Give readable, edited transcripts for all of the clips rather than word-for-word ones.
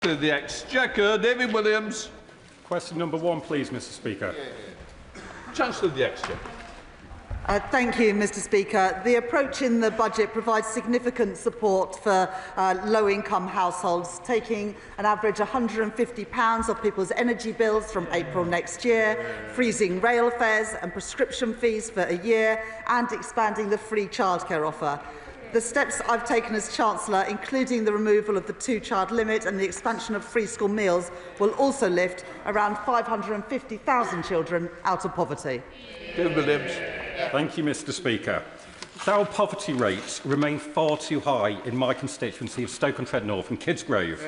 To the Exchequer, David Williams. Question number 1, please, Mr. Speaker. Chancellor of the Exchequer. Thank you, Mr. Speaker. The approach in the budget provides significant support for low-income households, taking an average £150 off people's energy bills from April next year, freezing rail fares and prescription fees for a year, and expanding the free childcare offer. The steps I've taken as Chancellor, including the removal of the 2-child limit and the expansion of free school meals, will also lift around 550,000 children out of poverty. David Williams. Thank you, Mr. Speaker. Child poverty rates remain far too high in my constituency of Stoke-on-Trent North and Kidsgrove.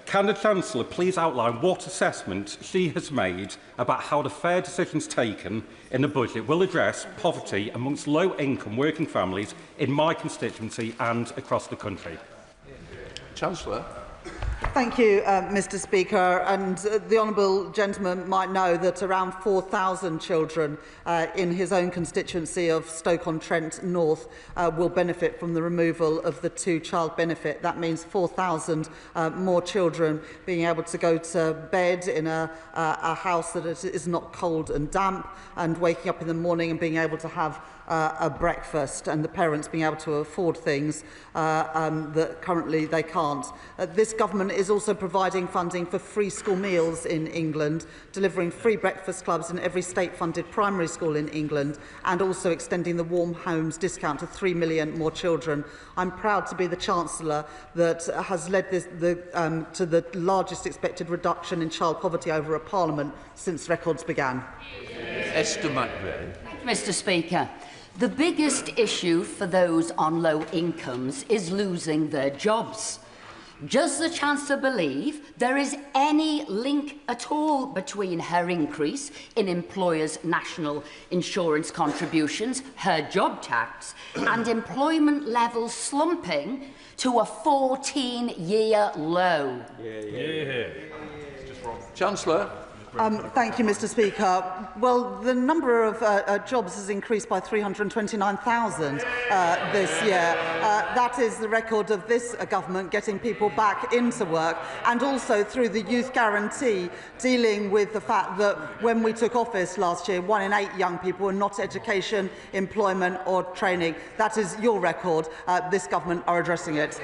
Can the Chancellor please outline what assessment she has made about how the fair decisions taken in the budget will address poverty amongst low-income working families in my constituency and across the country? Chancellor. Thank you, Mr. Speaker. And the honourable gentleman might know that around 4,000 children in his own constituency of Stoke-on-Trent North will benefit from the removal of the 2-child benefit. That means 4,000 more children being able to go to bed in a house that is not cold and damp, and waking up in the morning and being able to have a breakfast, and the parents being able to afford things that currently they can't. This government is also providing funding for free school meals in England, delivering free breakfast clubs in every state-funded primary school in England, and also extending the Warm Homes discount to 3 million more children. I'm proud to be the Chancellor that has led this, to the largest expected reduction in child poverty over a Parliament since records began. Esther McVeigh. Mr. Speaker, the biggest issue for those on low incomes is losing their jobs. Does the Chancellor believe there is any link at all between her increase in employers' national insurance contributions, her job tax, and employment levels slumping to a 14-year low? Chancellor. Thank you, Mr. Speaker. Well, the number of jobs has increased by 329,000 this year. That is the record of this government getting people back into work, and also through the Youth Guarantee, dealing with the fact that when we took office last year, 1 in 8 young people were not education, employment or training. That is your record. This government are addressing it.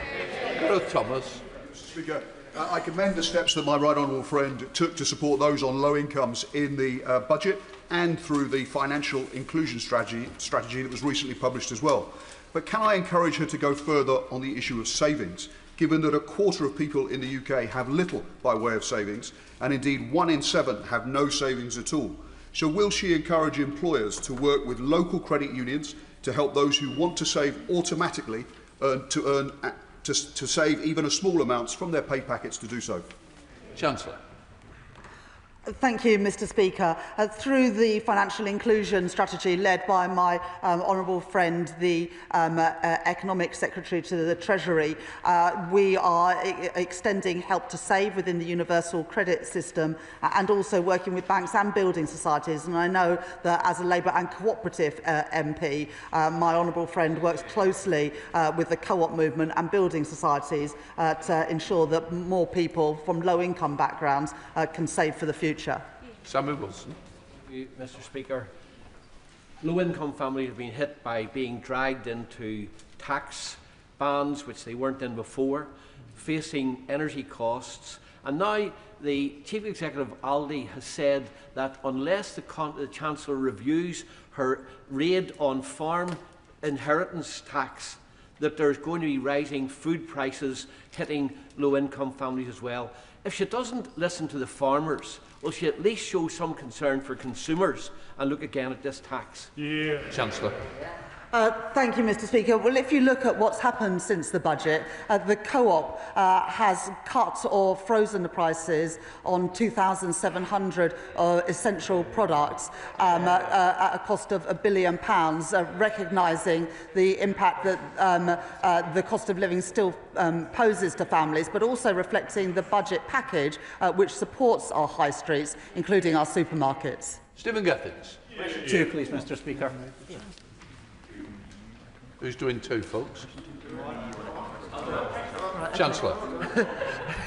Thomas. Mr. Speaker. I commend the steps that my right honourable friend took to support those on low incomes in the budget and through the financial inclusion strategy that was recently published as well. But can I encourage her to go further on the issue of savings, given that a quarter of people in the UK have little by way of savings, and indeed 1 in 7 have no savings at all? So will she encourage employers to work with local credit unions to help those who want to save automatically to save even a small amounts from their pay packets to do so? Chancellor. Thank you, Mr. Speaker. Through the financial inclusion strategy led by my honourable friend, the Economic Secretary to the Treasury, we are extending help to save within the universal credit system, and also working with banks and building societies. And I know that as a Labour and cooperative MP, my honourable friend works closely with the co-op movement and building societies to ensure that more people from low-income backgrounds can save for the future. Samuel Wilson. Mr. Speaker, low-income families have been hit by being dragged into tax bands which they weren't in before, facing energy costs, and now the Chief Executive Aldi has said that unless the Chancellor reviews her raid on farm inheritance tax, that there's going to be rising food prices hitting low-income families as well. If she doesn't listen to the farmers, will she at least show some concern for consumers and look again at this tax? Chancellor. Thank you, Mr. Speaker. Well, if you look at what's happened since the budget, the co-op has cut or frozen the prices on 2,700 essential products at a cost of £1 billion, recognising the impact that the cost of living still poses to families, but also reflecting the budget package which supports our high streets, including our supermarkets. Stephen Gethins. 2, please, Mr. Speaker. Who's doing 2, folks? Chancellor.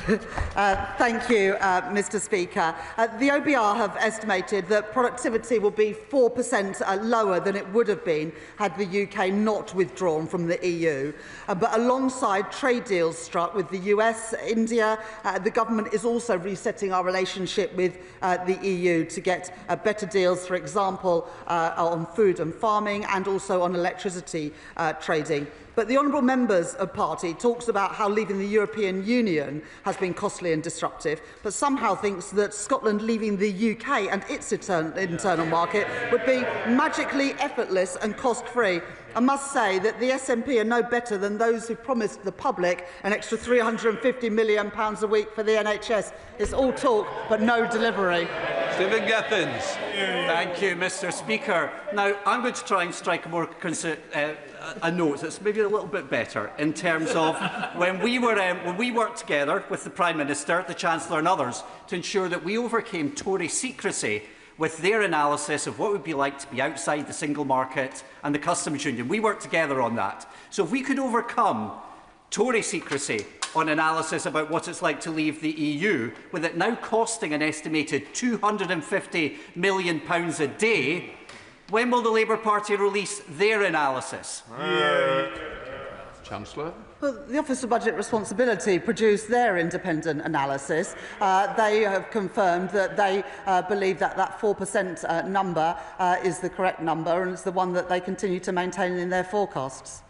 Thank you, Mr Speaker. The OBR have estimated that productivity will be 4% lower than it would have been had the UK not withdrawn from the EU. But alongside trade deals struck with the US, India, the government is also resetting our relationship with the EU to get better deals, for example, on food and farming and also on electricity trading. But the Honourable Member's Party talks about how leaving the European Union has been costly and disruptive, but somehow thinks that Scotland leaving the UK and its internal market would be magically effortless and cost-free. I must say that the SNP are no better than those who promised the public an extra £350 million a week for the NHS. It's all talk, but no delivery. Stephen Gethins. Thank you, Mr Speaker. Now, I'm going to try and strike a note that's maybe a little bit better in terms of when we worked together with the Prime Minister, the Chancellor and others to ensure that we overcame Tory secrecy with their analysis of what it would be like to be outside the single market and the customs union. We worked together on that. So if we could overcome Tory secrecy on analysis about what it's like to leave the EU, with it now costing an estimated £250 million a day, when will the Labour Party release their analysis? Chancellor. Well, the Office of Budget Responsibility produced their independent analysis. They have confirmed that they believe that that 4% number is the correct number, and it's the one that they continue to maintain in their forecasts.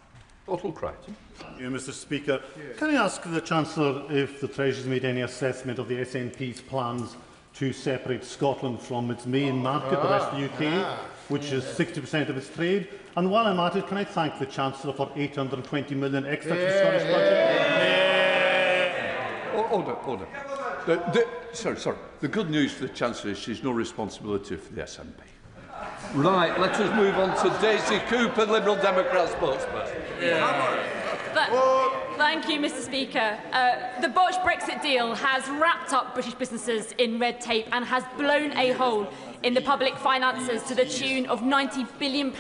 Bottle Crichton. Thank you, Mr Speaker. Can I ask the Chancellor if the Treasury's made any assessment of the SNP's plans to separate Scotland from its main market, the rest of the UK, which is 60% of its trade? And while I'm at it, can I thank the Chancellor for £820 million extra to the Scottish budget? Order. Sorry. The good news for the Chancellor is she's no responsibility for the SNP. Right, let us move on to Daisy Cooper, Liberal Democrat spokesman. Thank you, Mr Speaker. The botched Brexit deal has wrapped up British businesses in red tape and has blown a hole in the public finances to the tune of £90 billion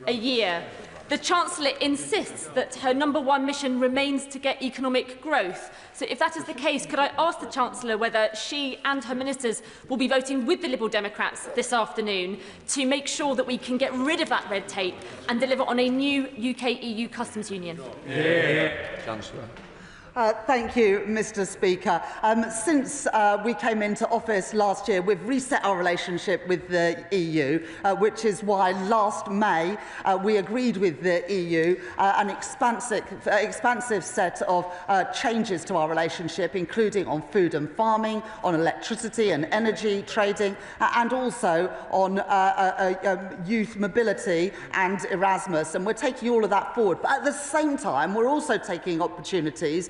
a year. The Chancellor insists that her #1 mission remains to get economic growth. So if that is the case, could I ask the Chancellor whether she and her ministers will be voting with the Liberal Democrats this afternoon to make sure that we can get rid of that red tape and deliver on a new UK-EU customs union? Chancellor. Thank you, Mr Speaker. Since we came into office last year, we've reset our relationship with the EU, which is why last May we agreed with the EU an expansive set of changes to our relationship, including on food and farming, on electricity and energy trading, and also on youth mobility and Erasmus. And we're taking all of that forward. But at the same time, we're also taking opportunities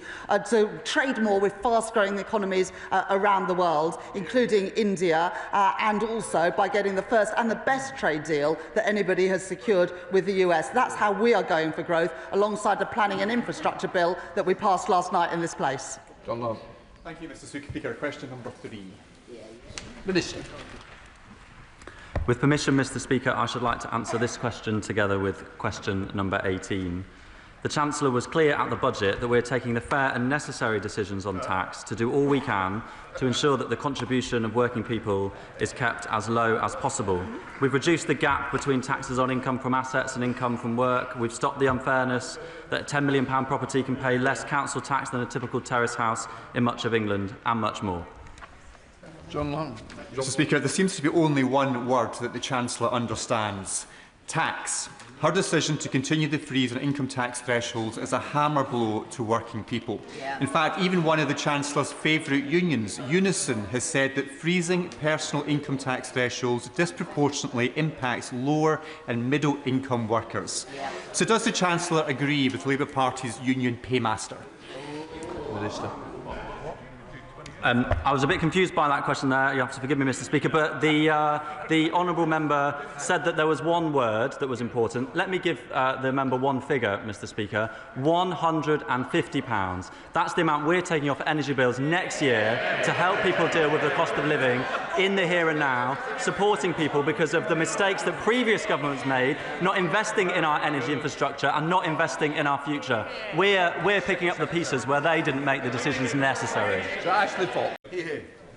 to trade more with fast-growing economies around the world, including India, and also by getting the first and the best trade deal that anybody has secured with the US. That's how we are going for growth, alongside the planning and infrastructure bill that we passed last night in this place. John Long. Thank you, Mr Speaker. Question number 3. Minister. With permission, Mr Speaker, I should like to answer this question together with question number 18. The Chancellor was clear at the budget that we are taking the fair and necessary decisions on tax to do all we can to ensure that the contribution of working people is kept as low as possible. We've reduced the gap between taxes on income from assets and income from work. We've stopped the unfairness that a £10 million property can pay less council tax than a typical terrace house in much of England, and much more. John Long. Mr Speaker, there seems to be only one word that the Chancellor understands: tax. Her decision to continue the freeze on income tax thresholds is a hammer blow to working people. In fact, even one of the Chancellor's favourite unions, Unison, has said that freezing personal income tax thresholds disproportionately impacts lower and middle income workers. So does the Chancellor agree with the Labour Party's union paymaster? Minister. I was a bit confused by that question there. You have to forgive me, Mr Speaker, but the honourable member said that there was one word that was important. Let me give the member one figure, Mr Speaker: £150. That's the amount we're taking off energy bills next year to help people deal with the cost of living in the here and now, supporting people because of the mistakes that previous governments made, not investing in our energy infrastructure and not investing in our future. We're picking up the pieces where they didn't make the decisions necessary.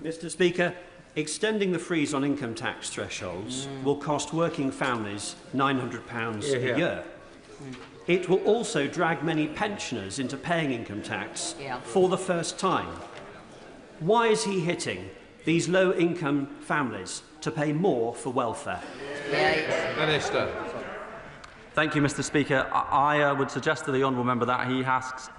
Mr. Speaker, extending the freeze on income tax thresholds will cost working families £900 a year. It will also drag many pensioners into paying income tax for the first time. Why is he hitting these low-income families to pay more for welfare? Minister. Thank you, Mr. Speaker. I would suggest to the honourable member that he asks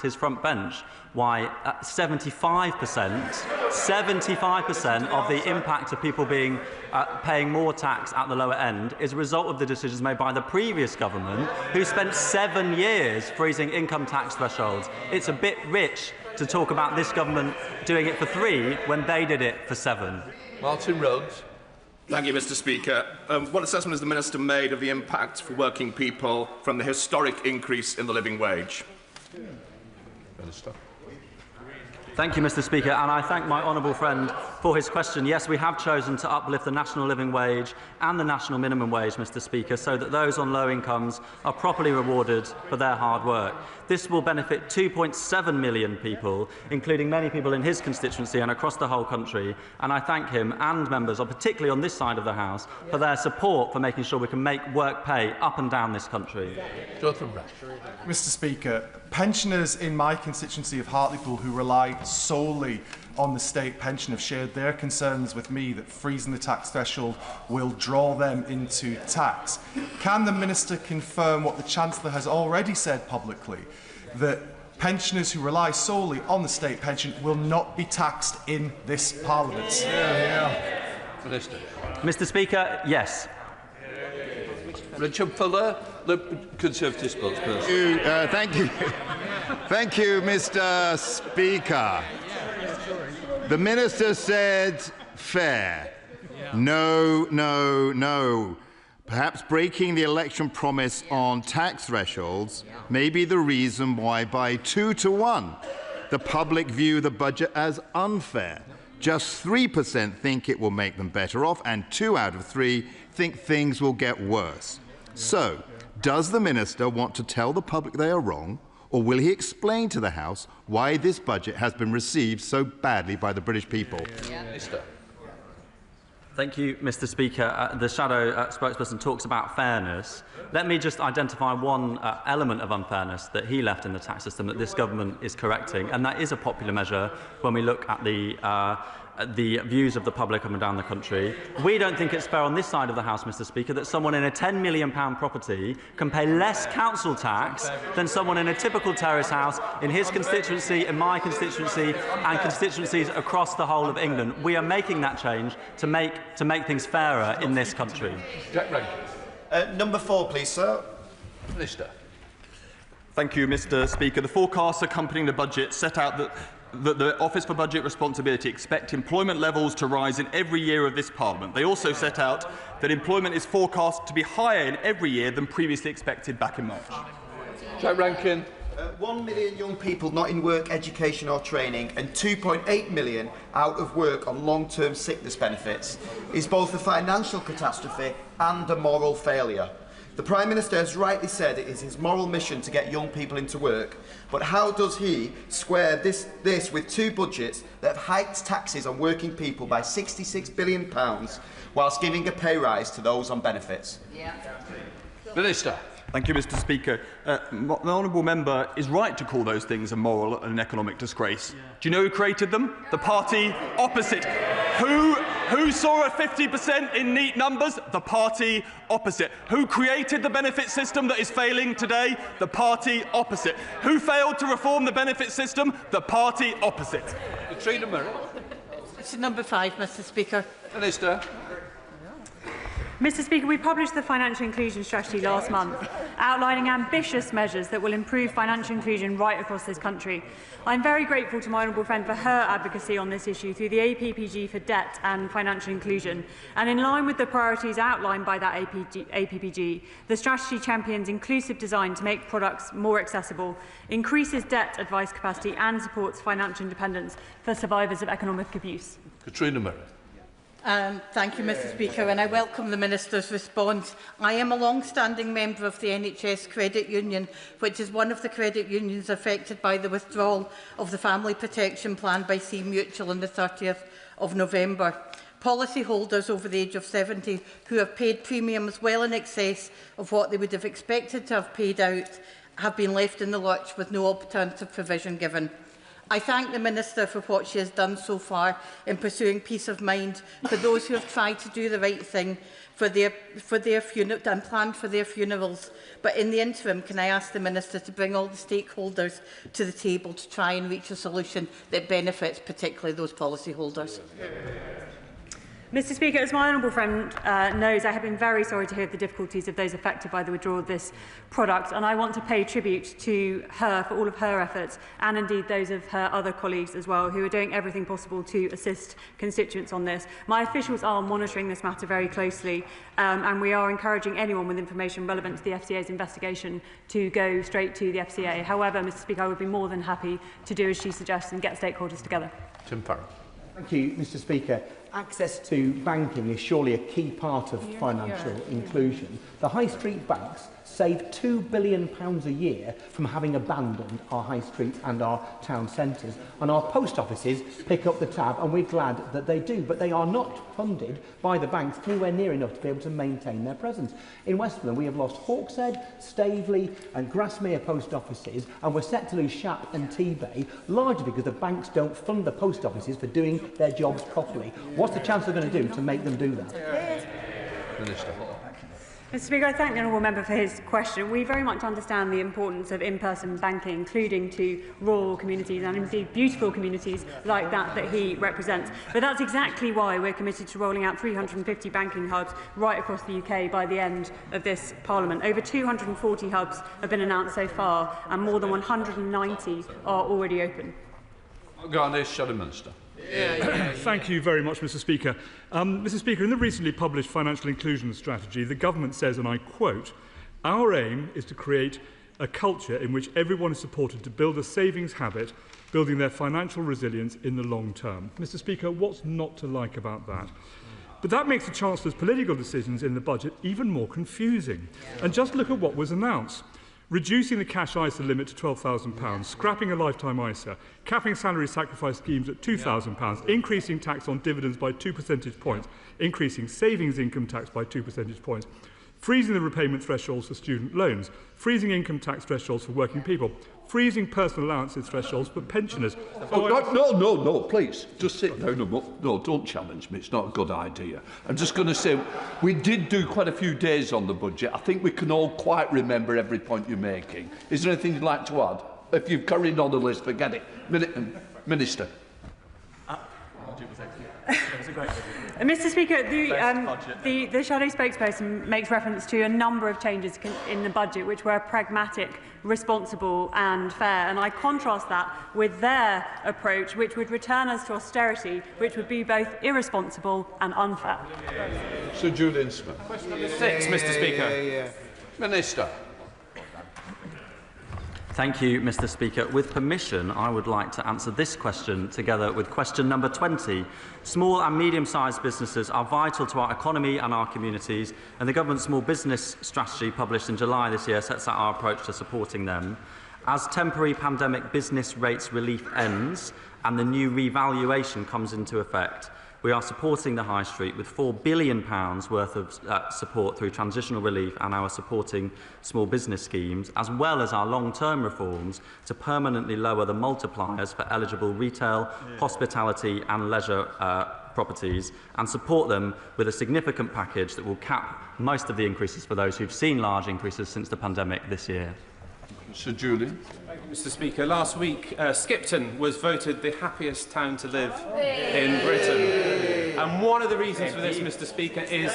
his front bench why 75% of the impact of people paying more tax at the lower end is a result of the decisions made by the previous government, who spent 7 years freezing income tax thresholds. It's a bit rich to talk about this government doing it for 3 when they did it for 7. Martin Rhodes. Thank you, Mr. Speaker. What assessment has the Minister made of the impact for working people from the historic increase in the living wage? Minister. Thank you, Mr. Speaker, and I thank my honourable friend for his question. Yes, we have chosen to uplift the national living wage and the national minimum wage, Mr. Speaker, so that those on low incomes are properly rewarded for their hard work. This will benefit 2.7 million people, including many people in his constituency and across the whole country, and I thank him and members, particularly on this side of the House, for their support for making sure we can make work pay up and down this country. Mr. Speaker, pensioners in my constituency of Hartlepool who rely solely on the state pension have shared their concerns with me that freezing the tax threshold will draw them into tax. Can the Minister confirm what the Chancellor has already said publicly, that pensioners who rely solely on the state pension will not be taxed in this Parliament? Minister. Mr. Speaker, yes. Richard Fuller, the Conservative spokesperson. Thank you. Thank you, Mr. Speaker. The Minister said fair. No, no, no. Perhaps breaking the election promise on tax thresholds may be the reason why, by 2 to 1, the public view the budget as unfair. Just 3% think it will make them better off, and 2 out of 3 think things will get worse. So, does the Minister want to tell the public they are wrong, or will he explain to the House why this budget has been received so badly by the British people? Thank you, Mr. Speaker. The shadow spokesperson talks about fairness. Let me just identify one element of unfairness that he left in the tax system that this government is correcting, and that is a popular measure when we look at the views of the public up and down the country. We don't think it's fair on this side of the House, Mr. Speaker, that someone in a £10 million property can pay less council tax than someone in a typical terrace house in his constituency, in my constituency, and constituencies across the whole of England. We are making that change to make things fairer in this country. Jack Rankin. Number 4, please, sir. Minister. Thank you, Mr. Speaker. The forecasts accompanying the budget set out that the Office for Budget Responsibility expect employment levels to rise in every year of this Parliament. They also set out that employment is forecast to be higher in every year than previously expected back in March. Jack Rankin. 1 million young people not in work, education or training and 2.8 million out of work on long-term sickness benefits is both a financial catastrophe and a moral failure. The Prime Minister has rightly said it is his moral mission to get young people into work, but how does he square this with 2 budgets that have hiked taxes on working people by £66 billion whilst giving a pay rise to those on benefits? Minister. Thank you, Mr. Speaker. The honourable member is right to call those things a moral and an economic disgrace. Do you know who created them? The party opposite. Who saw a 50% in neat numbers? The party opposite. Who created the benefit system that is failing today? The party opposite. Who failed to reform the benefit system? The party opposite. Katrina Murray. This is number 5, Mr. Speaker. Minister. Mr. Speaker, we published the Financial Inclusion Strategy last month, outlining ambitious measures that will improve financial inclusion right across this country. I am very grateful to my honourable friend for her advocacy on this issue through the APPG for debt and financial inclusion. And in line with the priorities outlined by that APPG, the strategy champions inclusive design to make products more accessible, increases debt advice capacity and supports financial independence for survivors of economic abuse. Katrina Murray. Thank you, Mr Speaker, and I welcome the Minister's response. I am a long-standing member of the NHS Credit Union, which is one of the credit unions affected by the withdrawal of the Family Protection Plan by C Mutual on the 30th of November. Policyholders over the age of 70 who have paid premiums well in excess of what they would have expected to have paid out have been left in the lurch with no alternative provision given. I thank the Minister for what she has done so far in pursuing peace of mind for those who have tried to do the right thing and planned for their funerals. But in the interim, can I ask the Minister to bring all the stakeholders to the table to try and reach a solution that benefits particularly those policyholders? Mr Speaker, as my honourable friend knows, I have been very sorry to hear the difficulties of those affected by the withdrawal of this product, and I want to pay tribute to her for all of her efforts, and indeed those of her other colleagues as well, who are doing everything possible to assist constituents on this. My officials are monitoring this matter very closely, and we are encouraging anyone with information relevant to the FCA's investigation to go straight to the FCA. However, Mr Speaker, I would be more than happy to do as she suggests and get stakeholders together. Tim Farron. Thank you, Mr Speaker. Access to banking is surely a key part of financial inclusion. The high street banks save £2 billion a year from having abandoned our high streets and our town centres. And our post offices pick up the tab, and we're glad that they do. But they are not funded by the banks anywhere near enough to be able to maintain their presence. In Westmoreland, we have lost Hawkshead, Staveley and Grasmere post offices, and we're set to lose Shap and T-Bay, largely because the banks don't fund the post offices for doing their jobs properly. What's the Chancellor going to do to make them do that? Minister. Mr Speaker, I thank the honourable member for his question. We very much understand the importance of in-person banking, including to rural communities and indeed beautiful communities like that he represents. But that's exactly why we're committed to rolling out 350 banking hubs right across the UK by the end of this Parliament. Over 240 hubs have been announced so far, and more than 190 are already open. Garnish, Shadow Minister. Thank you very much, Mr Speaker. Mr Speaker, in the recently published Financial Inclusion Strategy, the Government says, and I quote, "Our aim is to create a culture in which everyone is supported to build a savings habit, building their financial resilience in the long term." Mr Speaker, what's not to like about that? But that makes the Chancellor's political decisions in the budget even more confusing. And just look at what was announced. Reducing the cash ISA limit to £12,000, scrapping a lifetime ISA, capping salary sacrifice schemes at £2,000, increasing tax on dividends by 2 percentage points, increasing savings income tax by 2 percentage points, freezing the repayment thresholds for student loans, freezing income tax thresholds for working people, freezing personal allowances thresholds for pensioners. No, please, just sit down. No, don't challenge me. It's not a good idea. I'm just going to say, we did do quite a few days on the budget. I think we can all quite remember every point you're making. Is there anything you'd like to add? If you've carried on the list, forget it. Minister. Mr Speaker, the shadow spokesperson makes reference to a number of changes in the budget which were pragmatic, responsible and fair, and I contrast that with their approach, which would return us to austerity, which would be both irresponsible and unfair. Sir Julian Smith. Question number 6, Mr Speaker. Minister. Thank you, Mr Speaker. With permission, I would like to answer this question together with question number 20. Small and medium-sized businesses are vital to our economy and our communities, and the Government's Small Business Strategy, published in July this year, sets out our approach to supporting them. As temporary pandemic business rates relief ends and the new revaluation comes into effect, we are supporting the High Street with £4 billion worth of support through transitional relief and our supporting small business schemes, as well as our long-term reforms to permanently lower the multipliers for eligible retail, hospitality and leisure properties, and support them with a significant package that will cap most of the increases for those who've seen large increases since the pandemic this year. Sir Julian. Thank you, Mr Speaker. Last week, Skipton was voted the happiest town to live in Britain. And one of the reasons for this, Mr Speaker, is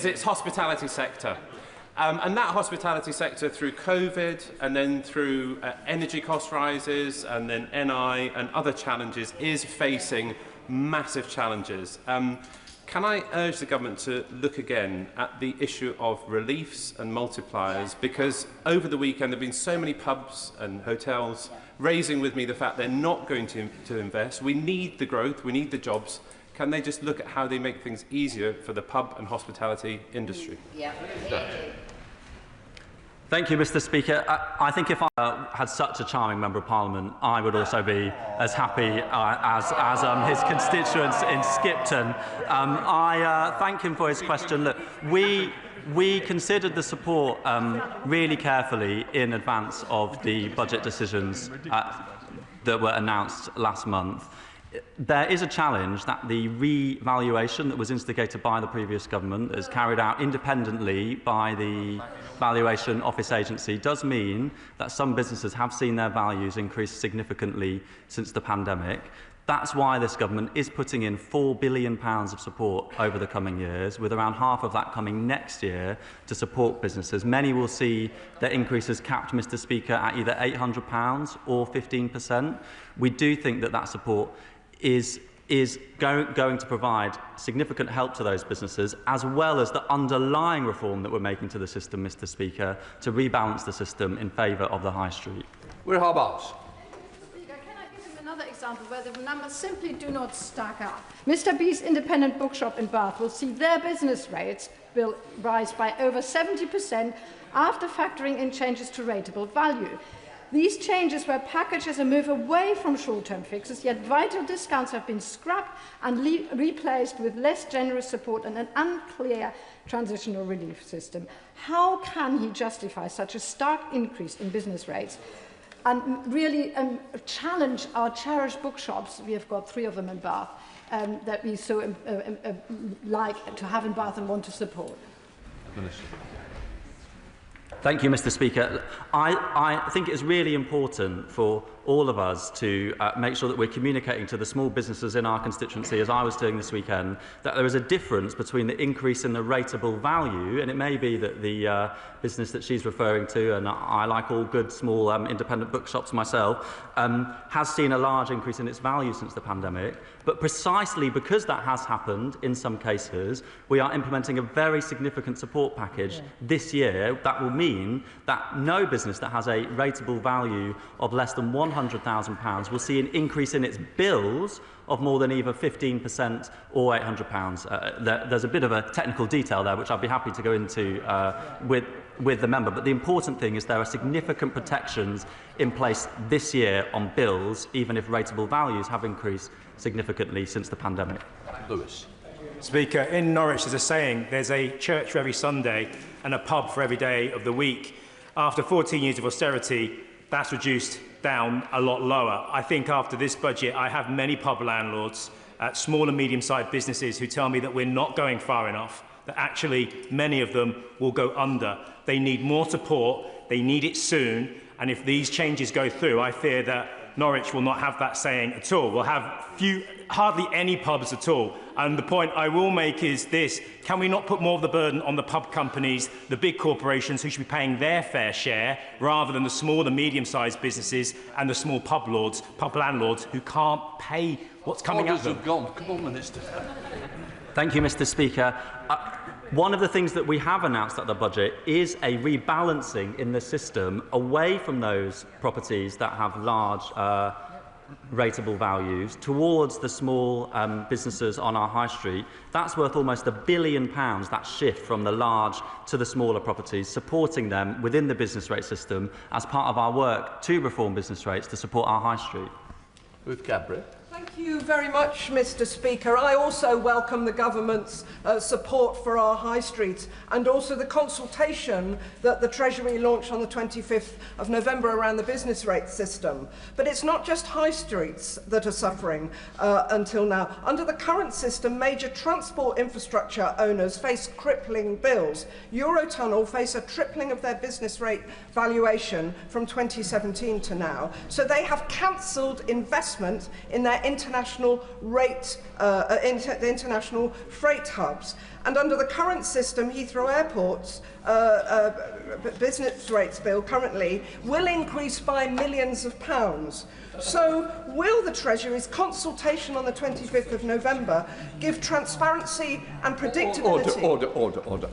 its hospitality sector. And that hospitality sector, through COVID and then through energy cost rises and then NI and other challenges, is facing massive challenges. can I urge the government to look again at the issue of reliefs and multipliers, because over the weekend there have been so many pubs and hotels raising with me the fact they're not going to invest. We need the growth, we need the jobs. Can they just look at how they make things easier for the pub and hospitality industry? Yeah. Thank you, Mr. Speaker. I think if I had such a charming Member of Parliament, I would also be as happy as his constituents in Skipton. I thank him for his question. Look, we considered the support really carefully in advance of the budget decisions that were announced last month. There is a challenge that the revaluation that was instigated by the previous government, is carried out independently by the Valuation Office Agency, does mean that some businesses have seen their values increase significantly since the pandemic. That's why this government is putting in £4 billion of support over the coming years, with around half of that coming next year to support businesses. Many will see their increases capped, Mr. Speaker, at either £800 or 15%. We do think that that support is going to provide significant help to those businesses, as well as the underlying reform that we're making to the system, Mr. Speaker, to rebalance the system in favour of the high street. We're Hobarts. Another example where the numbers simply do not stack up. Mr. B's independent bookshop in Bath will see their business rates will rise by over 70% after factoring in changes to rateable value. These changes were packaged as a move away from short-term fixes, yet vital discounts have been scrapped and replaced with less generous support and an unclear transitional relief system. How can he justify such a stark increase in business rates and really challenge our cherished bookshops? We have got 3 of them in Bath that we so like to have in Bath and want to support. Thank you, Mr. Speaker. I think it's really important for all of us to make sure that we're communicating to the small businesses in our constituency, as I was doing this weekend, that there is a difference between the increase in the rateable value, and it may be that the business that she's referring to, and I like all good small independent bookshops myself, has seen a large increase in its value since the pandemic. But precisely because that has happened in some cases, we are implementing a very significant support package this year that will mean that no business that has a rateable value of less than £100,000 will see an increase in its bills of more than either 15% or £800. There's a bit of a technical detail there, which I'd be happy to go into with the member. But the important thing is there are significant protections in place this year on bills, even if rateable values have increased significantly since the pandemic. Lewis. Speaker, in Norwich there's a saying, there's a church for every Sunday and a pub for every day of the week. After 14 years of austerity, that's reduced down a lot lower. I think after this budget, I have many pub landlords, small and medium-sized businesses who tell me that we're not going far enough, that actually many of them will go under. They need more support, they need it soon, and if these changes go through, I fear that Norwich will not have that saying at all. We'll have hardly any pubs at all. And the point I will make is this: can we not put more of the burden on the pub companies, the big corporations who should be paying their fair share, rather than the small and medium-sized businesses and the small pub landlords who can't pay what's coming at them? Have gone. Come on, Minister. Thank you, Mr. Speaker. One of the things that we have announced at the budget is a rebalancing in the system away from those properties that have large rateable values towards the small businesses on our high street. That's worth almost £1 billion, that shift from the large to the smaller properties, supporting them within the business rate system as part of our work to reform business rates to support our high street. Ruth Cadbury. Thank you very much, Mr. Speaker. I also welcome the government's support for our high streets and also the consultation that the Treasury launched on the 25th of November around the business rate system. But it's not just high streets that are suffering until now. Under the current system, major transport infrastructure owners face crippling bills. Eurotunnel face a tripling of their business rate valuation from 2017 to now. So they have cancelled investment in their international international freight hubs. And under the current system, Heathrow Airport's business rates bill currently will increase by millions of pounds. So will the Treasury's consultation on the 25th of November give transparency and predictability? Order.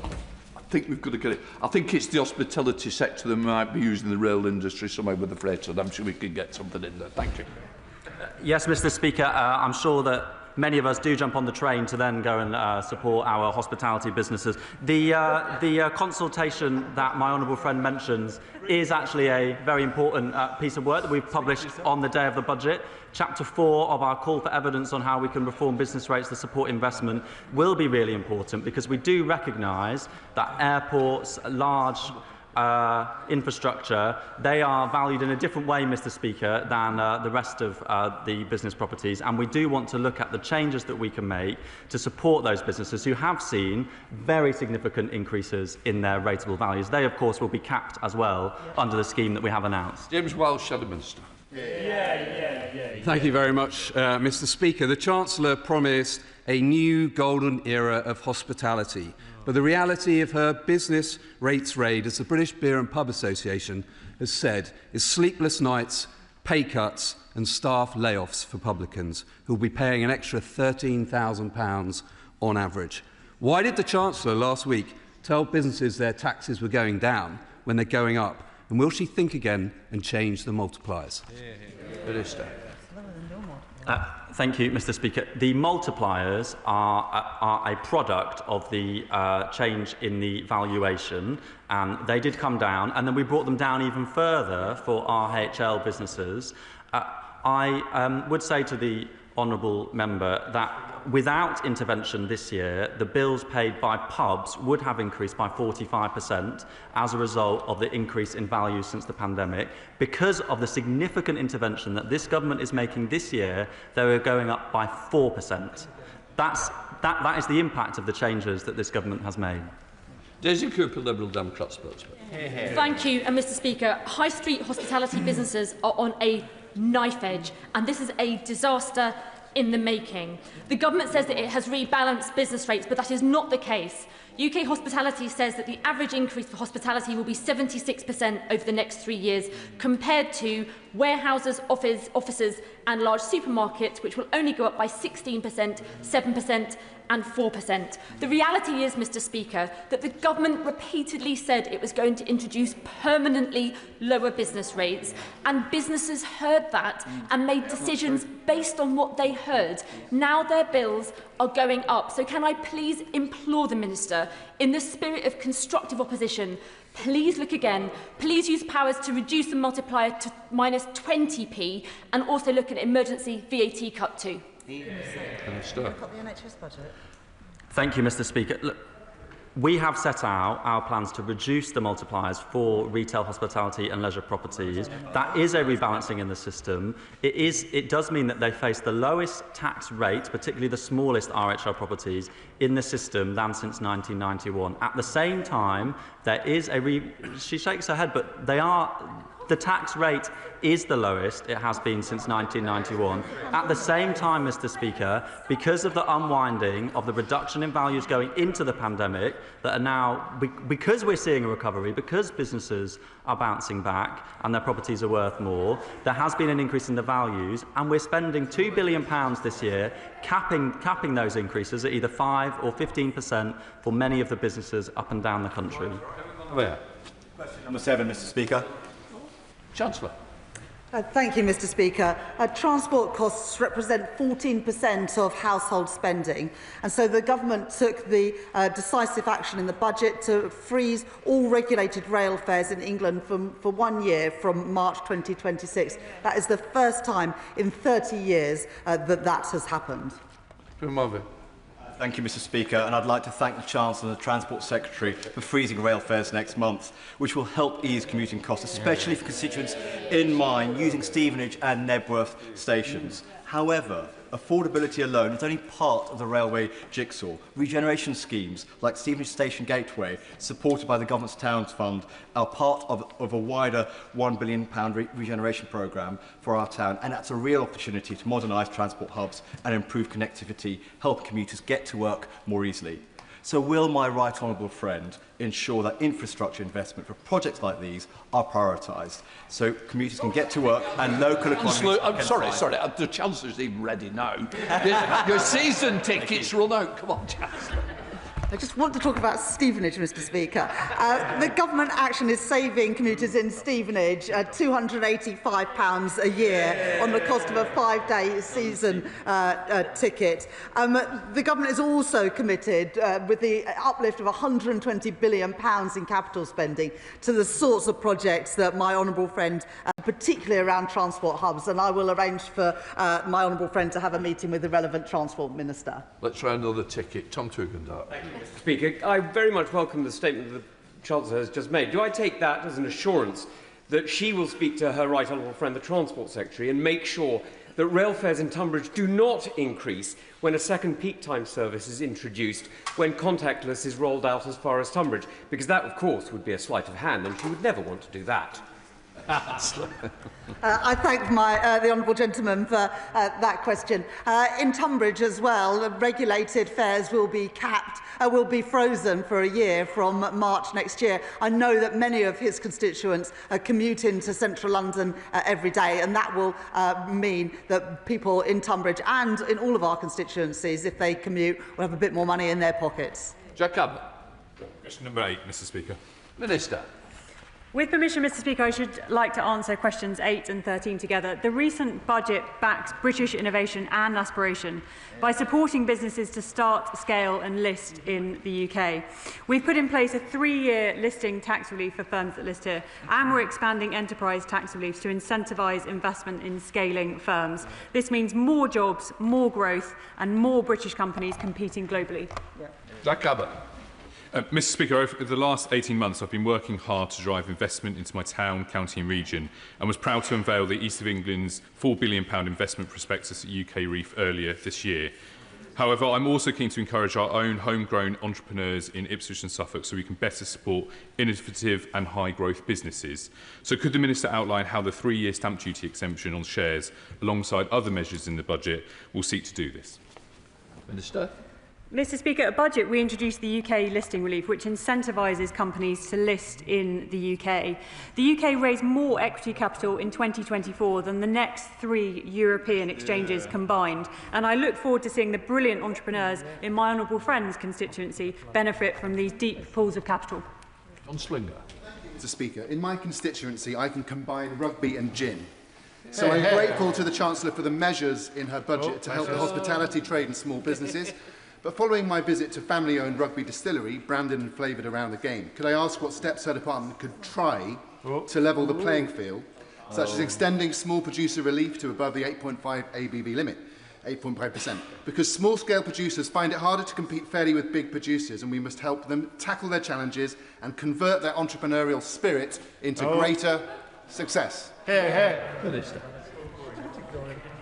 I think we've got to get it. I think it's the hospitality sector that might be using the rail industry somewhere with the freight, so I'm sure we can get something in there. Thank you. Yes, Mr. Speaker, I'm sure that many of us do jump on the train to then go and support our hospitality businesses. The consultation that my honourable friend mentions is actually a very important piece of work that we've published on the day of the budget. Chapter 4 of our call for evidence on how we can reform business rates to support investment will be really important, because we do recognise that airports, large infrastructure, they are valued in a different way, Mr. Speaker, than the rest of the business properties, and we do want to look at the changes that we can make to support those businesses who have seen very significant increases in their rateable values. They, of course, will be capped as well under the scheme that we have announced. James Welsh, Shadow Minister. Thank you very much, Mr. Speaker. The Chancellor promised a new golden era of hospitality, but the reality of her business rates raid, as the British Beer and Pub Association has said, is sleepless nights, pay cuts and staff layoffs for publicans, who will be paying an extra £13,000 on average. Why did the Chancellor last week tell businesses their taxes were going down when they're going up? And will she think again and change the multipliers? Minister. Thank you, Mr. Speaker. The multipliers are a product of the change in the valuation, and they did come down, and then we brought them down even further for RHL businesses. I would say to the honourable member that without intervention this year, the bills paid by pubs would have increased by 45% as a result of the increase in value since the pandemic. Because of the significant intervention that this government is making this year, they were going up by 4%. That is the impact of the changes that this government has made. Daisy Cooper, Liberal Democrat spokesman. Thank you, Mr. Speaker. High street hospitality businesses are on a knife edge, and this is a disaster in the making. The government says that it has rebalanced business rates, but that is not the case. UK Hospitality says that the average increase for hospitality will be 76% over the next 3 years, compared to warehouses, offices and large supermarkets, which will only go up by 16%, 7% and 4%. The reality is, Mr. Speaker, that the government repeatedly said it was going to introduce permanently lower business rates, and businesses heard that and made decisions based on what they heard. Now their bills are going up. So can I please implore the Minister, in the spirit of constructive opposition, please look again, please use powers to reduce the multiplier to minus 20p, and also look at emergency VAT cut too. Minister. Thank you, Mr. Speaker. Look, we have set out our plans to reduce the multipliers for retail, hospitality and leisure properties. That is a rebalancing in the system. It does mean that they face the lowest tax rate, particularly the smallest RHL properties, in the system than since 1991. At the same time, there is she shakes her head, but the tax rate is the lowest it has been since 1991. At the same time, Mr. Speaker, because of the unwinding of the reduction in values going into the pandemic, that are now, because we're seeing a recovery, because businesses are bouncing back and their properties are worth more, there has been an increase in the values, and we're spending £2 billion this year capping those increases at either 5 or 15% for many of the businesses up and down the country. Question number 7, Mr. Speaker. Chancellor. Thank you, Mr. Speaker. Transport costs represent 14% of household spending, and so the government took the decisive action in the budget to freeze all regulated rail fares in England for 1 year from March 2026. That is the first time in 30 years that has happened. Thank you, Mr. Speaker, and I'd like to thank the Chancellor and the Transport Secretary for freezing rail fares next month, which will help ease commuting costs, especially for constituents in mine using Stevenage and Nebworth stations. However, affordability alone is only part of the railway jigsaw. Regeneration schemes like Stevenage Station Gateway, supported by the Government's Towns Fund, are part of a wider £1 billion regeneration programme for our town, and that's a real opportunity to modernise transport hubs and improve connectivity, help commuters get to work more easily. So will my right honourable friend ensure that infrastructure investment for projects like these are prioritised so commuters can get to work and local economies I'm sorry, the Chancellor's even ready now. Your season tickets run out. Come on, Chancellor. I just want to talk about Stevenage, Mr Speaker. The government action is saving commuters in Stevenage £285 a year on the cost of a 5-day season ticket. The government is also committed with the uplift of £120 billion in capital spending to the sorts of projects that my honourable friend, particularly around transport hubs, and I will arrange for my honourable friend to have a meeting with the relevant Transport Minister. Let's try another ticket. Tom Tugendhat. Mr Speaker, I very much welcome the statement that the Chancellor has just made. Do I take that as an assurance that she will speak to her right honourable friend, the Transport Secretary, and make sure that rail fares in Tunbridge do not increase when a second peak time service is introduced, when contactless is rolled out as far as Tunbridge? Because that, of course, would be a sleight of hand, and she would never want to do that. I thank the honourable gentleman for that question. In Tunbridge as well, regulated fares will be capped, will be frozen for a year from March next year. I know that many of his constituents commute into central London every day, and that will mean that people in Tunbridge and in all of our constituencies, if they commute, will have a bit more money in their pockets. Jack Abbott. Question number 8, Mr Speaker. Minister. With permission, Mr Speaker, I should like to answer questions 8 and 13 together. The recent budget backs British innovation and aspiration by supporting businesses to start, scale and list in the UK. We've put in place a 3-year listing tax relief for firms that list here, and we're expanding enterprise tax reliefs to incentivise investment in scaling firms. This means more jobs, more growth and more British companies competing globally. Jack Abbott. Mr Speaker, over the last 18 months I've been working hard to drive investment into my town, county and region, and was proud to unveil the East of England's £4 billion investment prospectus at UK Reef earlier this year. However, I'm also keen to encourage our own homegrown entrepreneurs in Ipswich and Suffolk so we can better support innovative and high-growth businesses. So could the Minister outline how the 3-year stamp duty exemption on shares, alongside other measures in the budget, will seek to do this? Minister. Mr Speaker, at budget we introduced the UK listing relief, which incentivises companies to list in the UK. The UK raised more equity capital in 2024 than the next 3 European exchanges combined, and I look forward to seeing the brilliant entrepreneurs in my honourable friend's constituency benefit from these deep pools of capital. John Slinger. Mr Speaker, in my constituency I can combine rugby and gin. So I'm grateful to the Chancellor for the measures in her budget to help the hospitality trade and small businesses. But following my visit to family-owned rugby distillery, branded and flavoured around the game, could I ask what steps her department could try to level the playing field, such as extending small producer relief to above the 8.5 ABB limit, 8.5%? Because small-scale producers find it harder to compete fairly with big producers, and we must help them tackle their challenges and convert their entrepreneurial spirit into greater success. Minister.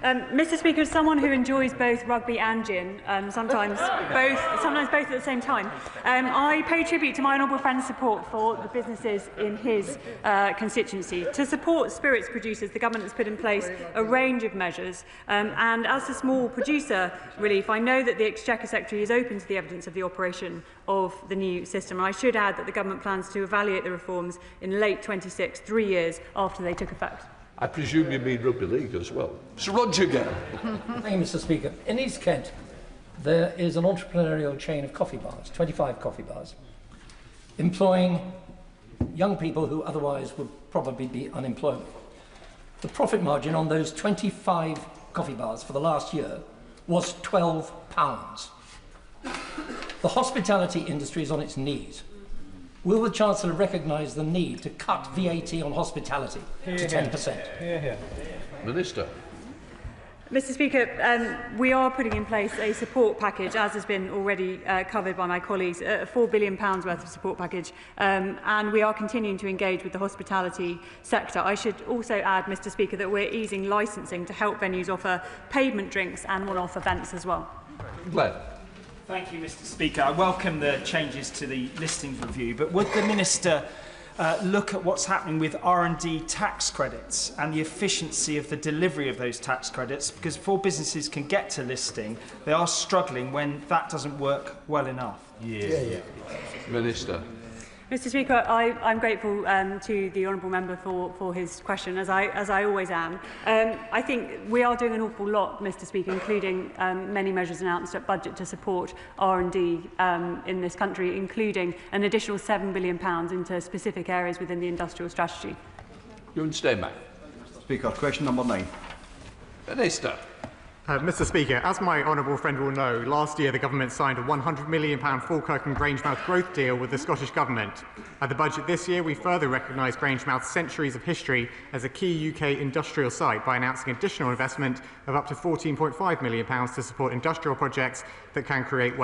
Mr Speaker, as someone who enjoys both rugby and gin, sometimes both at the same time, I pay tribute to my honourable friend's support for the businesses in his constituency. To support spirits producers, the government has put in place a range of measures, and as a small producer relief, I know that the Exchequer Secretary is open to the evidence of the operation of the new system. And I should add that the government plans to evaluate the reforms in late 26, 3 years after they took effect. I presume you mean rugby league as well. Sir Roger again. Thank you, Mr Speaker. In East Kent, there is an entrepreneurial chain of coffee bars, 25 coffee bars, employing young people who otherwise would probably be unemployed. The profit margin on those 25 coffee bars for the last year was £12. The hospitality industry is on its knees. Will the Chancellor recognise the need to cut VAT on hospitality to 10%? Minister. Mr Speaker, we are putting in place a support package, as has been already covered by my colleagues, a £4 billion worth of support package, and we are continuing to engage with the hospitality sector. I should also add, Mr Speaker, that we're easing licensing to help venues offer pavement drinks and one-off events as well. Glenn. Thank you, Mr Speaker. I welcome the changes to the listings review, but would the Minister look at what's happening with R&D tax credits and the efficiency of the delivery of those tax credits? Because before businesses can get to listing, they are struggling when that doesn't work well enough. Minister. Mr Speaker, I'm grateful to the honourable member for his question, as I always am. I think we are doing an awful lot, Mr Speaker, including many measures announced at budget to support R&D in this country, including an additional £7 billion into specific areas within the industrial strategy. Ewan Steinback. Speaker, question number 9. Minister. Mr Speaker, as my honourable friend will know, last year the government signed a £100 million Falkirk and Grangemouth growth deal with the Scottish Government. At the budget this year, we further recognise Grangemouth's centuries of history as a key UK industrial site by announcing additional investment of up to £14.5 million to support industrial projects that can create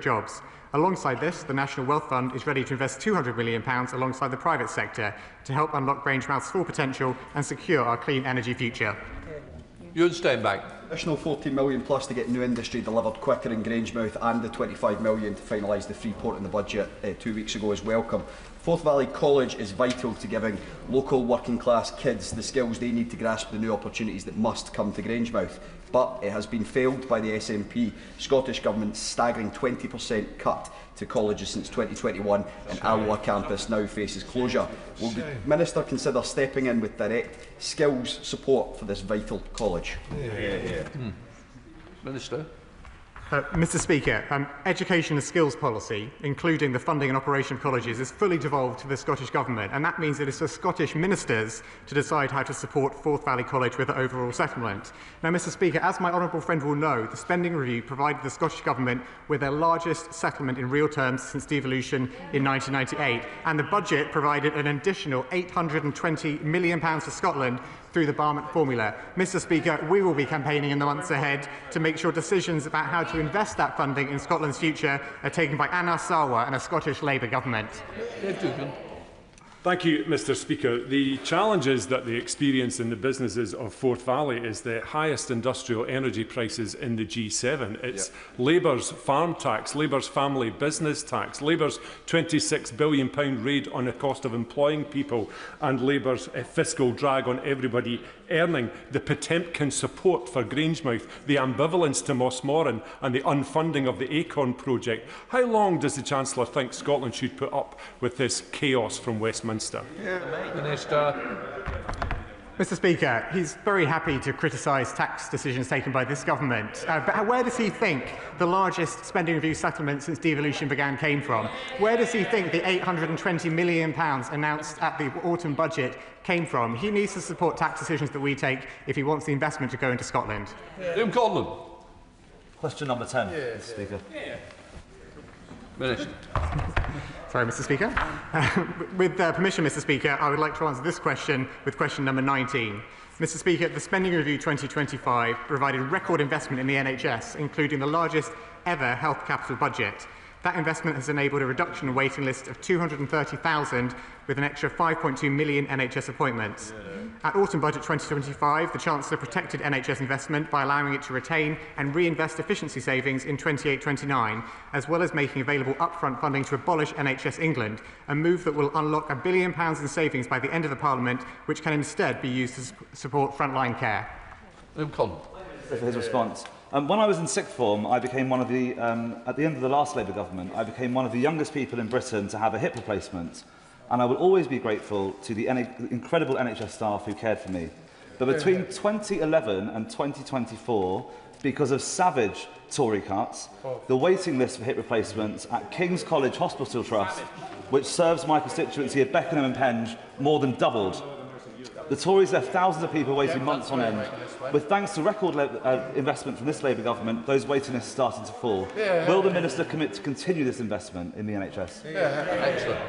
jobs. Alongside this, the National Wealth Fund is ready to invest £200 million alongside the private sector to help unlock Grangemouth's full potential and secure our clean energy future. Ewan Steinback. Additional £14 million plus to get new industry delivered quicker in Grangemouth, and the £25 million to finalise the Freeport in the budget 2 weeks ago is welcome. Forth Valley College is vital to giving local working class kids the skills they need to grasp the new opportunities that must come to Grangemouth. But it has been failed by the SNP Scottish Government's staggering 20% cut to colleges since 2021, and Alloa campus now faces closure. Will the Minister consider stepping in with direct skills support for this vital college? Minister. Mr Speaker, education and skills policy, including the funding and operation of colleges, is fully devolved to the Scottish Government, and that means it is for Scottish ministers to decide how to support Forth Valley College with the overall settlement. Now, Mr Speaker, as my honourable friend will know, the spending review provided the Scottish Government with their largest settlement in real terms since devolution in 1998, and the budget provided an additional £820 million for Scotland through the Barnett formula. Mr Speaker, we will be campaigning in the months ahead to make sure decisions about how to invest that funding in Scotland's future are taken by Anna Sarwar and a Scottish Labour government. Thank you, Mr Speaker. The challenges that they experience in the businesses of Forth Valley is the highest industrial energy prices in the G7. It's Labour's farm tax, Labour's family business tax, Labour's £26 billion raid on the cost of employing people, and Labour's fiscal drag on everybody earning, the Potemkin support for Grangemouth, the ambivalence to Mossmoran, and the unfunding of the Acorn project. How long does the Chancellor think Scotland should put up with this chaos from Westminster? Minister. Mr Speaker, he's very happy to criticise tax decisions taken by this government. But where does he think the largest spending review settlement since devolution began came from? Where does he think the £820 million announced at the autumn budget came from? He needs to support tax decisions that we take if he wants the investment to go into Scotland. Liam Conlon. Question number 10, Mr Speaker. Minister. Sorry, Mr Speaker. With permission, Mr Speaker, I would like to answer this question with question number 19. Mr Speaker, the Spending Review 2025 provided record investment in the NHS, including the largest ever health capital budget. That investment has enabled a reduction in waiting lists of 230,000 with an extra 5.2 million NHS appointments. At Autumn Budget 2025, the Chancellor protected NHS investment by allowing it to retain and reinvest efficiency savings in 28-29, as well as making available upfront funding to abolish NHS England, a move that will unlock £1 billion in savings by the end of the Parliament, which can instead be used to support frontline care. For his response. When I was in sixth form, I became one of the, at the end of the last Labour government, I became one of the youngest people in Britain to have a hip replacement. And I will always be grateful to the incredible NHS staff who cared for me. But between 2011 and 2024, because of savage Tory cuts, the waiting list for hip replacements at King's College Hospital Trust, which serves my constituency of Beckenham and Penge, more than doubled. The Tories left thousands of people waiting months on end. With thanks to record investment from this Labour government, those waiting lists starting to fall. Will the Minister commit to continue this investment in the NHS? Excellent.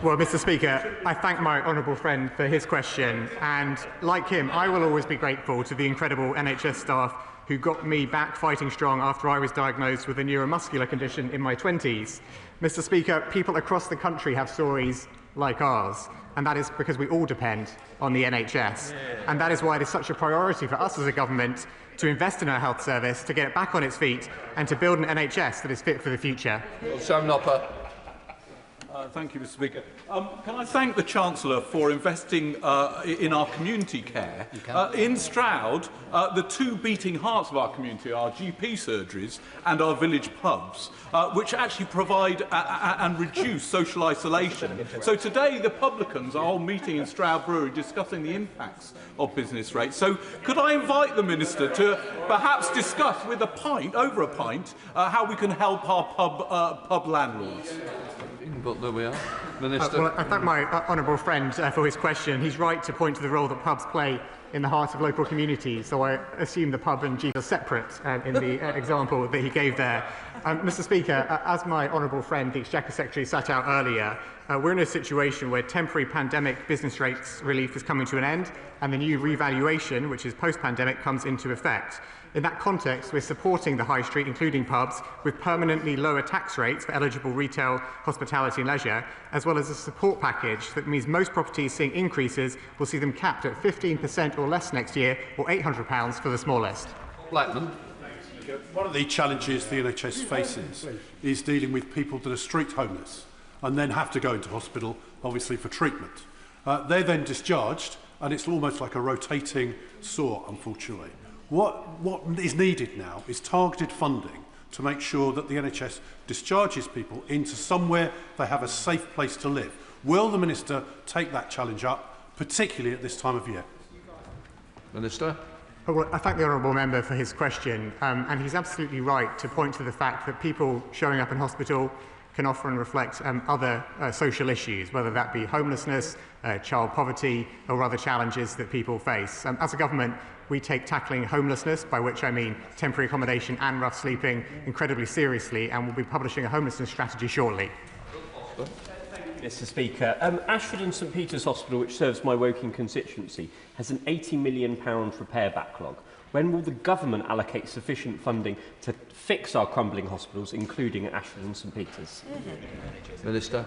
Well, Mr. Speaker, I thank my honourable friend for his question, and like him, I will always be grateful to the incredible NHS staff who got me back fighting strong after I was diagnosed with a neuromuscular condition in my 20s. Mr. Speaker, people across the country have stories like ours, and that is because we all depend on the NHS. And that is why it is such a priority for us as a government to invest in our health service, to get it back on its feet, and to build an NHS that is fit for the future. Sam Nopper. Thank you, Mr. Speaker. Can I thank the Chancellor for investing in our community care? In Stroud, the two beating hearts of our community are GP surgeries and our village pubs, which actually provide and reduce social isolation. So today, the publicans are all meeting in Stroud Brewery discussing the impacts of business rates. So could I invite the Minister to perhaps discuss with a pint, over a pint, how we can help our pub landlords? But there we are. Minister. Well, I thank my honourable friend for his question. He's right to point to the role that pubs play in the heart of local communities, so I assume the pub and Jesus are separate in the example that he gave there. Mr. Speaker, as my honourable friend, the Exchequer Secretary, set out earlier, we're in a situation where temporary pandemic business rates relief is coming to an end, and the new revaluation, which is post-pandemic, comes into effect. In that context, we're supporting the high street, including pubs, with permanently lower tax rates for eligible retail, hospitality and leisure, as well as a support package that means most properties seeing increases will see them capped at 15% or less next year, or £800 for the smallest. Blackman. One of the challenges the NHS faces is dealing with people that are street homeless and then have to go into hospital, obviously, for treatment. They're then discharged, and it's almost like a rotating saw, unfortunately. What is needed now is targeted funding to make sure that the NHS discharges people into somewhere they have a safe place to live. Will the Minister take that challenge up, particularly at this time of year? Minister. Well, I thank the honourable member for his question, and he's absolutely right to point to the fact that people showing up in hospital can often reflect other social issues, whether that be homelessness, child poverty, or other challenges that people face. As a government, we take tackling homelessness, by which I mean temporary accommodation and rough sleeping, incredibly seriously, and we'll be publishing a homelessness strategy shortly. Mr. Speaker, Ashford and St Peter's Hospital, which serves my Woking constituency, has an £80 million repair backlog. When will the government allocate sufficient funding to fix our crumbling hospitals, including at Ashford and St Peter's? Minister.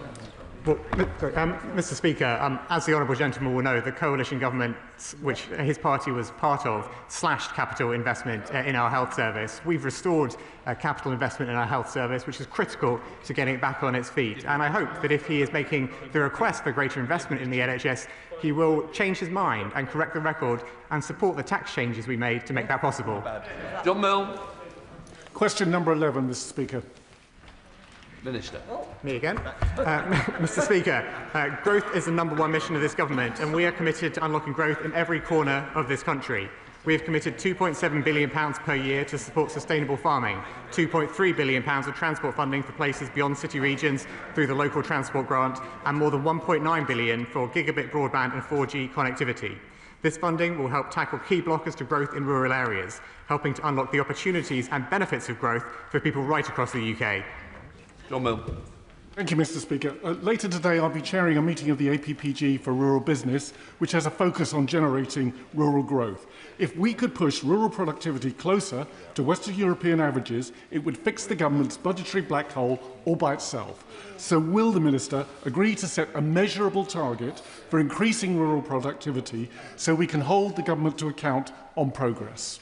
Well, Mr. Speaker, as the honourable gentleman will know, the coalition government, which his party was part of, slashed capital investment in our health service. We've restored capital investment in our health service, which is critical to getting it back on its feet. And I hope that if he is making the request for greater investment in the NHS, he will change his mind and correct the record and support the tax changes we made to make that possible. John Mill. Question number 11, Mr. Speaker. Minister. Me again. Mr. Speaker, growth is the #1 mission of this government, and we are committed to unlocking growth in every corner of this country. We have committed £2.7 billion per year to support sustainable farming, £2.3 billion of transport funding for places beyond city regions through the local transport grant, and more than £1.9 billion for gigabit broadband and 4G connectivity. This funding will help tackle key blockers to growth in rural areas, helping to unlock the opportunities and benefits of growth for people right across the UK. John Mill. Thank you, Mr. Speaker. Later today, I'll be chairing a meeting of the APPG for rural business, which has a focus on generating rural growth. If we could push rural productivity closer to Western European averages, it would fix the government's budgetary black hole all by itself. So will the Minister agree to set a measurable target for increasing rural productivity so we can hold the government to account on progress?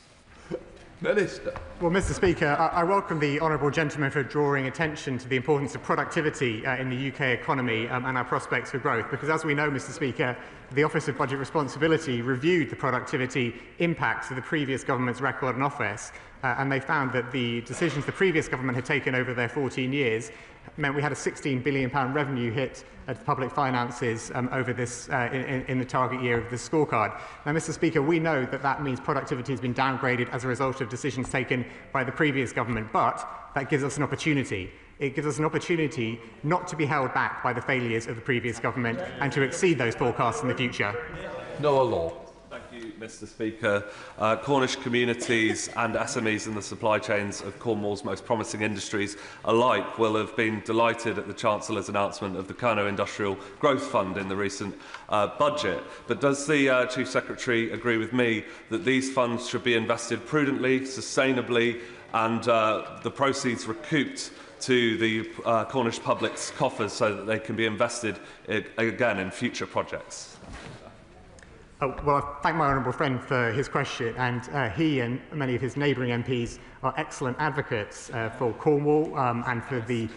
Minister. Well, Mr. Speaker, I welcome the honourable gentleman for drawing attention to the importance of productivity in the UK economy and our prospects for growth, because as we know, Mr. Speaker, the Office of Budget Responsibility reviewed the productivity impacts of the previous government's record in office, and they found that the decisions the previous government had taken over their 14 years meant we had a £16 billion revenue hit at public finances over this in the target year of the scorecard. Now, Mr. Speaker, we know that that means productivity has been downgraded as a result of decisions taken by the previous government, but that gives us an opportunity. It gives us an opportunity not to be held back by the failures of the previous government and to exceed those forecasts in the future. Noah Law. Thank you, Mr. Speaker. Cornish communities and SMEs in the supply chains of Cornwall's most promising industries alike will have been delighted at the Chancellor's announcement of the Kerno Industrial Growth Fund in the recent budget. But does the Chief Secretary agree with me that these funds should be invested prudently, sustainably, and the proceeds recouped to the Cornish public's coffers so that they can be invested again in future projects? Well, I thank my honourable friend for his question, and he and many of his neighbouring MPs are excellent advocates for Cornwall and for the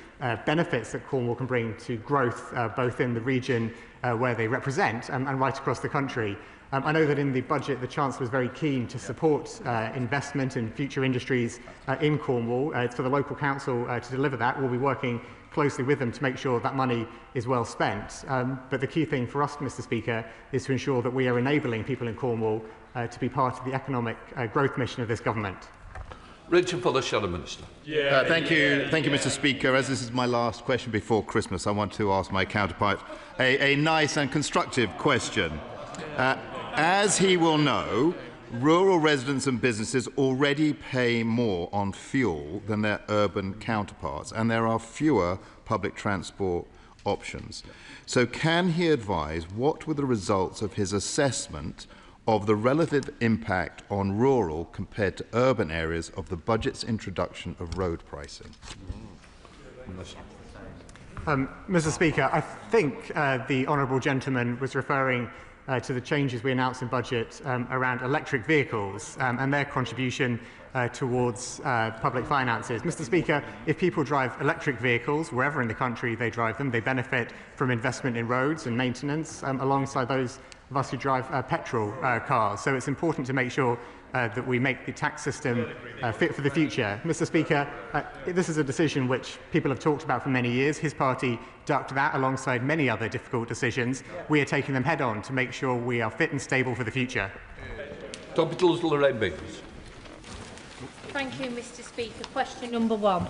benefits that Cornwall can bring to growth, both in the region where they represent and right across the country. I know that in the budget, the Chancellor was very keen to support investment in future industries in Cornwall. It's for the local council to deliver that. We'll be working closely with them to make sure that money is well spent. But the key thing for us, Mr. Speaker, is to ensure that we are enabling people in Cornwall to be part of the economic growth mission of this government. Richard Fuller, Shadow Minister. Thank you, Mr. Speaker. As this is my last question before Christmas, I want to ask my counterpart a nice and constructive question. As he will know, rural residents and businesses already pay more on fuel than their urban counterparts, and there are fewer public transport options. So can he advise what were the results of his assessment of the relative impact on rural compared to urban areas of the budget's introduction of road pricing? Mr. Speaker, I think the honourable gentleman was referring to the changes we announced in budget around electric vehicles and their contribution towards public finances. Mr. Speaker, if people drive electric vehicles, wherever in the country they drive them, they benefit from investment in roads and maintenance alongside those of us who drive petrol cars. So it's important to make sure that we make the tax system fit for the future. Mr. Speaker, this is a decision which people have talked about for many years. His party ducked that alongside many other difficult decisions. We are taking them head on to make sure we are fit and stable for the future. Thank you, Mr. Speaker. Question number 1.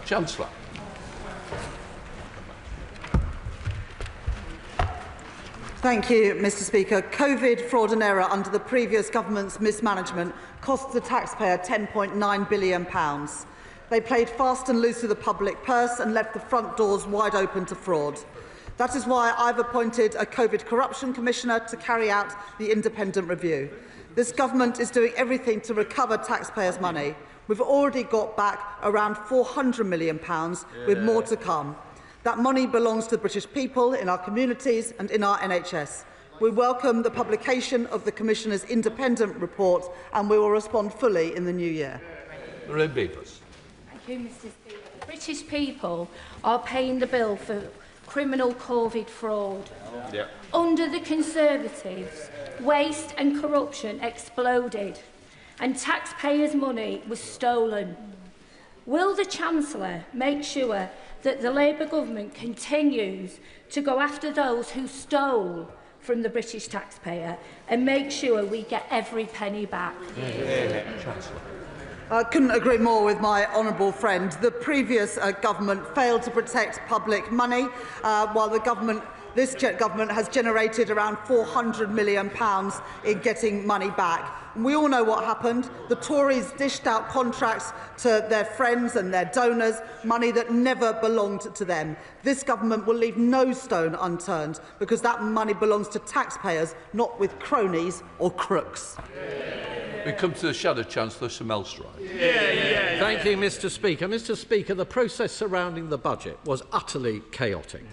Chancellor. Thank you, Mr. Speaker. COVID fraud and error under the previous government's mismanagement cost the taxpayer £10.9 billion. They played fast and loose with the public purse and left the front doors wide open to fraud. That is why I've appointed a COVID Corruption Commissioner to carry out the independent review. This government is doing everything to recover taxpayers' money. We've already got back around £400 million, with more to come. That money belongs to the British people, in our communities and in our NHS. We welcome the publication of the Commissioner's independent report and we will respond fully in the new year. Thank you, Mr. Speaker. The British people are paying the bill for criminal COVID fraud. Under the Conservatives, waste and corruption exploded and taxpayers' money was stolen. Will the Chancellor make sure that the Labour government continues to go after those who stole from the British taxpayer and make sure we get every penny back? I couldn't agree more with my honourable friend. The previous government failed to protect public money, while this government has generated around £400 million in getting money back. And we all know what happened. The Tories dished out contracts to their friends and their donors, money that never belonged to them. This government will leave no stone unturned because that money belongs to taxpayers, not with cronies or crooks. We come to the Shadow Chancellor, Sir Melstride. Thank you, Mr. Speaker. Mr. Speaker, the process surrounding the budget was utterly chaotic.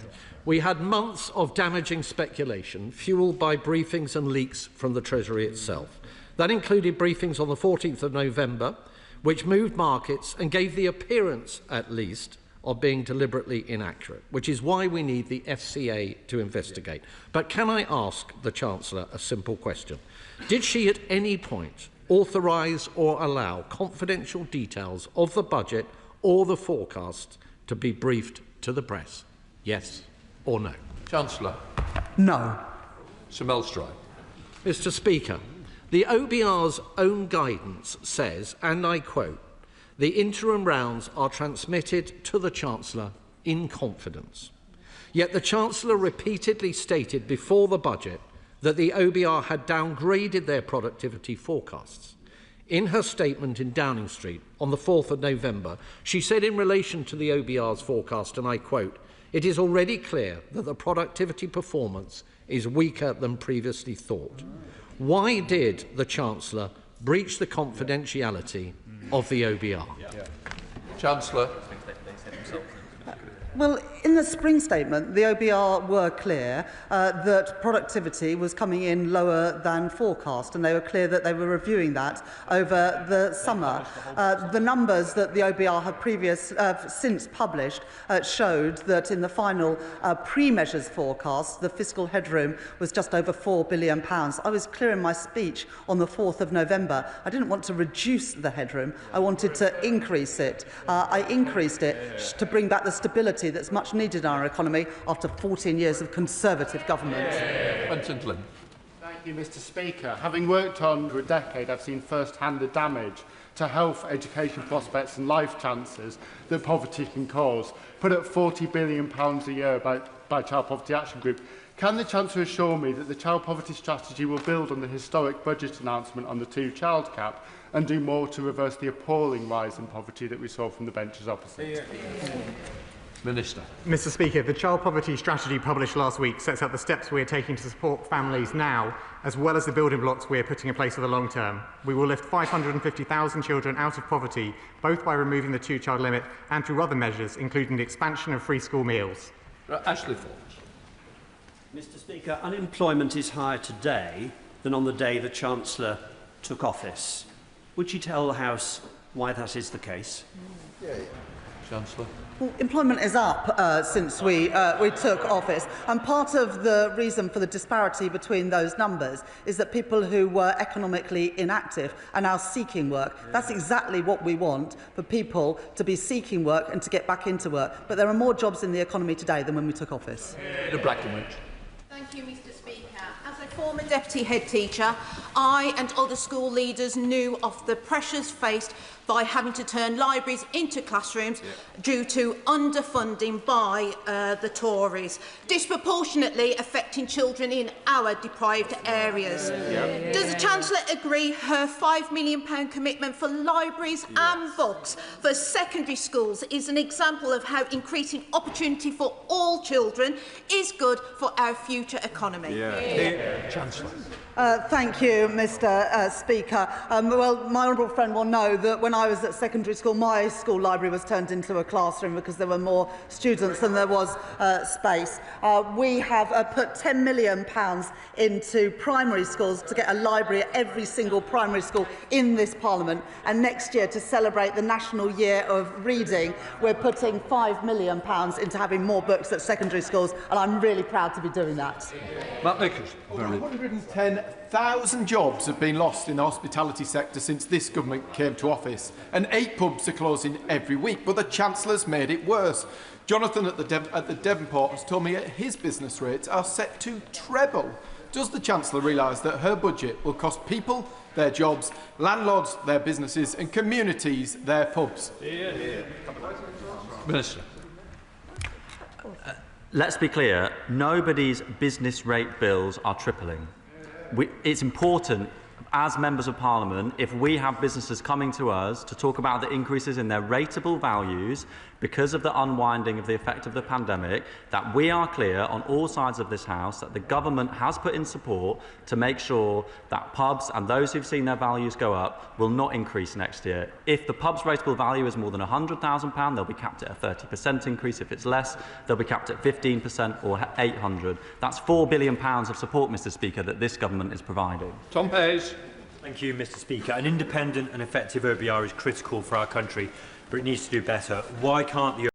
We had months of damaging speculation, fuelled by briefings and leaks from the Treasury itself. That included briefings on the 14th of November, which moved markets and gave the appearance, at least, of being deliberately inaccurate, which is why we need the FCA to investigate. But can I ask the Chancellor a simple question? Did she at any point authorise or allow confidential details of the budget or the forecast to be briefed to the press? Yes or no? Chancellor. No. Sir Melstride. Mr. Speaker, the OBR's own guidance says, and I quote, The interim rounds are transmitted to the Chancellor in confidence. Yet the Chancellor repeatedly stated before the budget that the OBR had downgraded their productivity forecasts. In her statement in Downing Street on the 4th of November, she said in relation to the OBR's forecast, and I quote, "It is already clear that the productivity performance is weaker than previously thought." Why did the Chancellor breach the confidentiality of the OBR? Chancellor. Well, in the spring statement, the OBR were clear that productivity was coming in lower than forecast, and they were clear that they were reviewing that over the summer. The numbers that the OBR have since published showed that in the final pre-measures forecast, the fiscal headroom was just over £4 billion. I was clear in my speech on the 4th of November. I didn't want to reduce the headroom. I wanted to increase it. I increased it to bring back the stability that's much needed in our economy after 14 years of Conservative government. Thank you, Mr. Speaker. Having worked on for a decade, I've seen first-hand the damage to health, education prospects and life chances that poverty can cause, put at £40 billion a year by Child Poverty Action Group. Can the Chancellor assure me that the child poverty strategy will build on the historic budget announcement on the two-child cap and do more to reverse the appalling rise in poverty that we saw from the benches opposite? Minister. Mr. Speaker, the child poverty strategy published last week sets out the steps we are taking to support families now, as well as the building blocks we are putting in place for the long term. We will lift 550,000 children out of poverty, both by removing the two-child limit and through other measures, including the expansion of free school meals. Ashley Forbes. Mr. Speaker, unemployment is higher today than on the day the Chancellor took office. Would you tell the House why that is the case? Chancellor. Well, employment is up since we took office, and part of the reason for the disparity between those numbers is that people who were economically inactive are now seeking work. That's exactly what we want, for people to be seeking work and to get back into work. But there are more jobs in the economy today than when we took office. Thank you, Mr. Speaker. As a former deputy head teacher, I and other school leaders knew of the pressures faced by having to turn libraries into classrooms due to underfunding by the Tories, disproportionately affecting children in our deprived areas. Does the Chancellor agree her £5 million commitment for libraries and books for secondary schools is an example of how increasing opportunity for all children is good for our future economy? Chancellor. Thank you, Mr. Speaker. Well, my honourable friend will know that when I was at secondary school, my school library was turned into a classroom because there were more students than there was space. We have put £10 million into primary schools to get a library at every single primary school in this Parliament. And next year, to celebrate the National Year of Reading, we're putting £5 million into having more books at secondary schools, and I'm really proud to be doing that. Matt Nichols. 110,000 jobs have been lost in the hospitality sector since this government came to office, and 8 pubs are closing every week, but the Chancellor's made it worse. Jonathan at the Devonport has told me that his business rates are set to treble. Does the Chancellor realise that her budget will cost people their jobs, landlords their businesses and communities their pubs? Minister. Let's be clear, nobody's business rate bills are tripling. It's important, as members of Parliament, if we have businesses coming to us to talk about the increases in their rateable values because of the unwinding of the effect of the pandemic, that we are clear on all sides of this House that the government has put in support to make sure that pubs and those who've seen their values go up will not increase next year. If the pub's rateable value is more than £100,000, they'll be capped at a 30% increase. If it's less, they'll be capped at 15% or 800. That's £4 billion of support, Mr. Speaker, that this government is providing. Tom Hayes. Thank you, Mr. Speaker. An independent and effective OBR is critical for our country, but it needs to do better. Why can't the